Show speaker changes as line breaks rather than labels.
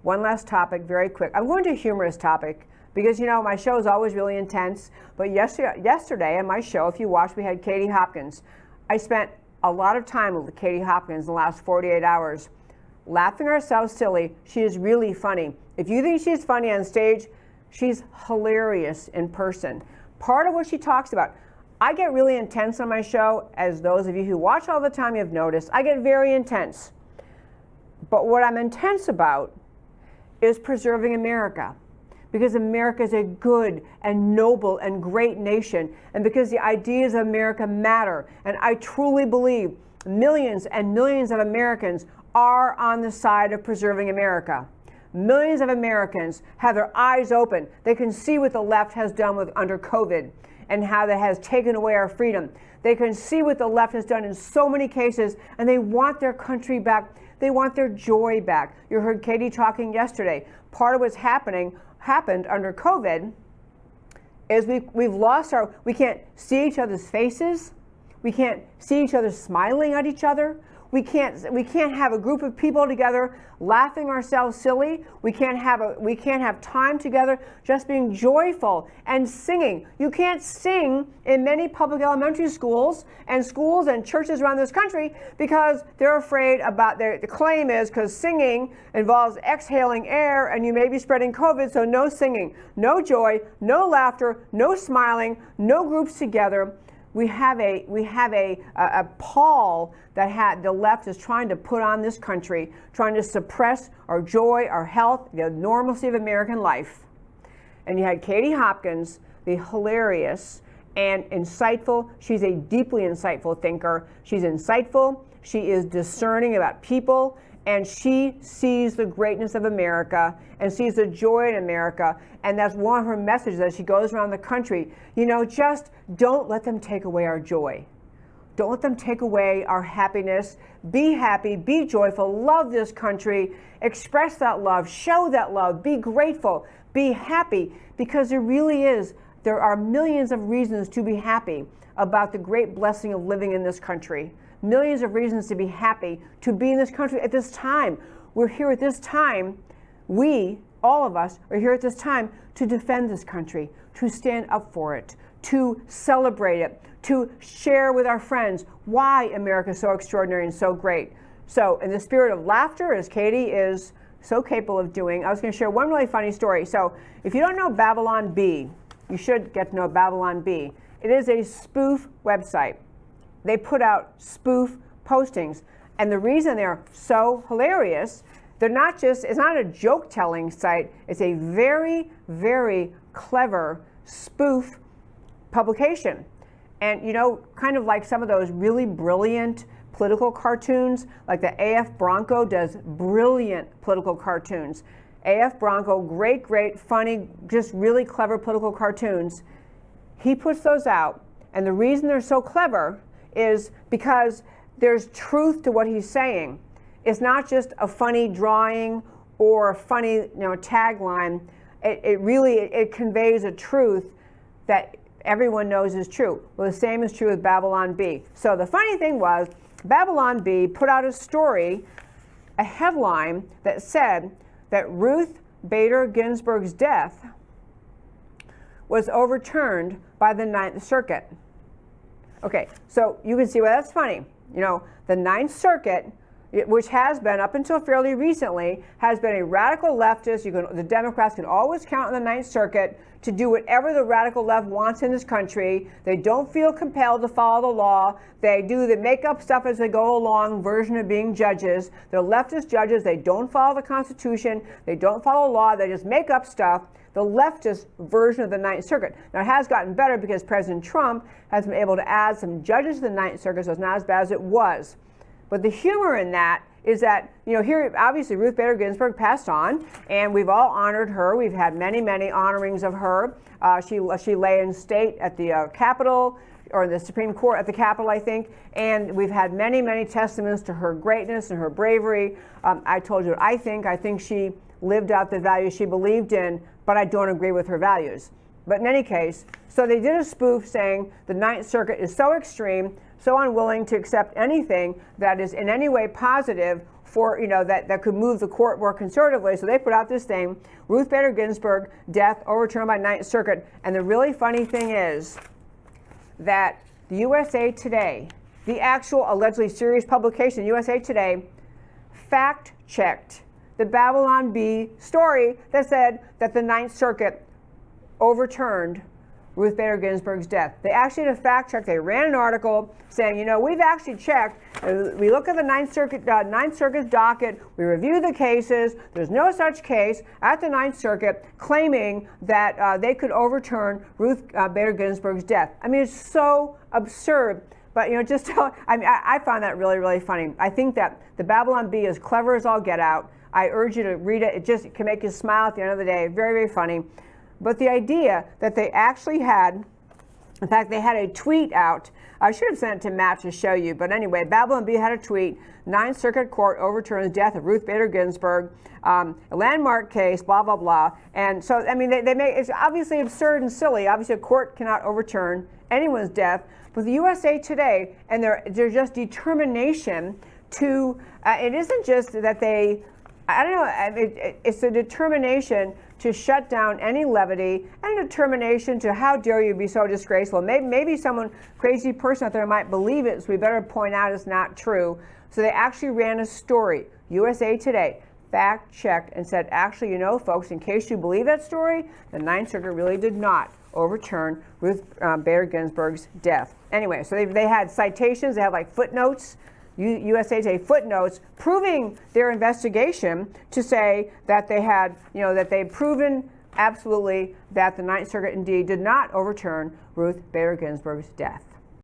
one last topic, very quick. I'm going to a humorous topic because, you know, my show is always really intense. But yesterday on my show, if you watched, we had Katie Hopkins. I spent a lot of time with Katie Hopkins in the last 48 hours, laughing ourselves silly. She is really funny. If you think she's funny on stage, she's hilarious in person. Part of what she talks about, I get really intense on my show, as those of you who watch all the time have noticed. I get very intense. But what I'm intense about is preserving America, because America is a good and noble and great nation, and because the ideas of America matter. And I truly believe millions and millions of Americans are on the side of preserving America. Millions of Americans have their eyes open. They can see what the left has done under COVID and how that has taken away our freedom. They can see what the left has done in so many cases, and they want their country back. They want their joy back. You heard Katie talking yesterday. Part of what's happened under COVID is we can't see each other's faces. We can't see each other smiling at each other. We can't have a group of people together laughing ourselves silly. We can't have time together just being joyful and singing. You can't sing in many public elementary schools and churches around this country because they're afraid about the claim is because singing involves exhaling air and you may be spreading COVID, so no singing, no joy, no laughter, no smiling, no groups together. We have a pall that the left is trying to put on this country, trying to suppress our joy, our health, the normalcy of American life. And you had Katie Hopkins, the hilarious and insightful. She's a deeply insightful thinker. She's insightful. She is discerning about people. And she sees the greatness of America and sees the joy in America. And that's one of her messages as she goes around the country. You know, just don't let them take away our joy. Don't let them take away our happiness. Be happy, be joyful, love this country, express that love, show that love, be grateful, be happy, because there are millions of reasons to be happy about the great blessing of living in this country. Millions of reasons to be happy to be in this country at this time. We're here at this time. All of us, are here at this time to defend this country, to stand up for it, to celebrate it, to share with our friends why America is so extraordinary and so great. So in the spirit of laughter, as Katie is so capable of doing, I was going to share one really funny story. So if you don't know BabylonBee, you should get to know BabylonBee. It is a spoof website. They put out spoof postings. And the reason they're so hilarious, it's not a joke-telling site. It's a very, very clever spoof publication. And, you know, kind of like some of those really brilliant political cartoons, like the AF Bronco does brilliant political cartoons. AF Bronco, great, funny, just really clever political cartoons. He puts those out. And the reason they're so clever is because there's truth to what he's saying. It's not just a funny drawing or a funny, tagline. It conveys a truth that everyone knows is true. Well, the same is true with BabylonBee. So the funny thing was, BabylonBee put out a story, a headline that said that Ruth Bader Ginsburg's death was overturned by the Ninth Circuit. Okay, so you can see why that's funny. You know, the Ninth Circuit, which has been, up until fairly recently, has been a radical leftist. The Democrats can always count on the Ninth Circuit to do whatever the radical left wants in this country. They don't feel compelled to follow the law. They do the make up stuff as they go along version of being judges. They're leftist judges. They don't follow the Constitution. They don't follow law. They just make up stuff. The leftist version of the Ninth Circuit. Now, it has gotten better because President Trump has been able to add some judges to the Ninth Circuit, so it's not as bad as it was. But the humor in that is that, here, obviously, Ruth Bader Ginsburg passed on, and we've all honored her. We've had many, many honorings of her. She lay in state at the Capitol, or the Supreme Court at the Capitol, I think, and we've had many, many testaments to her greatness and her bravery. I told you, I think she lived out the values she believed in, but I don't agree with her values. But in any case, so they did a spoof saying the Ninth Circuit is so extreme, so unwilling to accept anything that is in any way positive for, that could move the court more conservatively. So they put out this thing, Ruth Bader Ginsburg, death overturned by Ninth Circuit. And the really funny thing is that the USA Today, the actual allegedly serious publication, USA Today, fact-checked the BabylonBee story that said that the Ninth Circuit overturned Ruth Bader Ginsburg's death. They actually did a fact check. They ran an article saying, we've actually checked. We look at the Ninth Circuit's docket. We review the cases. There's no such case at the Ninth Circuit claiming that they could overturn Ruth Bader Ginsburg's death. I mean, it's so absurd. But I found that really, really funny. I think that the BabylonBee is clever as all get out. I urge you to read it. It just can make you smile at the end of the day. Very, very funny. But the idea that they actually had, in fact, they had a tweet out. I should have sent it to Matt to show you. But anyway, BabylonBee had a tweet. Ninth Circuit Court overturns death of Ruth Bader Ginsburg. A landmark case, blah, blah, blah. And so, I mean, they make it's obviously absurd and silly. Obviously, a court cannot overturn anyone's death. But the USA Today and their just determination to, it isn't just that they, I don't know, it's a determination to shut down any levity and a determination to how dare you be so disgraceful. Maybe someone, crazy person out there might believe it, so we better point out it's not true. So they actually ran a story, USA Today, fact-checked and said, actually, folks, in case you believe that story, the Ninth Circuit really did not overturn Ruth Bader Ginsburg's death. Anyway, so they had citations, they had like footnotes, USA Today footnotes proving their investigation to say that they had, that they'd proven absolutely that the Ninth Circuit indeed did not overturn Ruth Bader Ginsburg's death.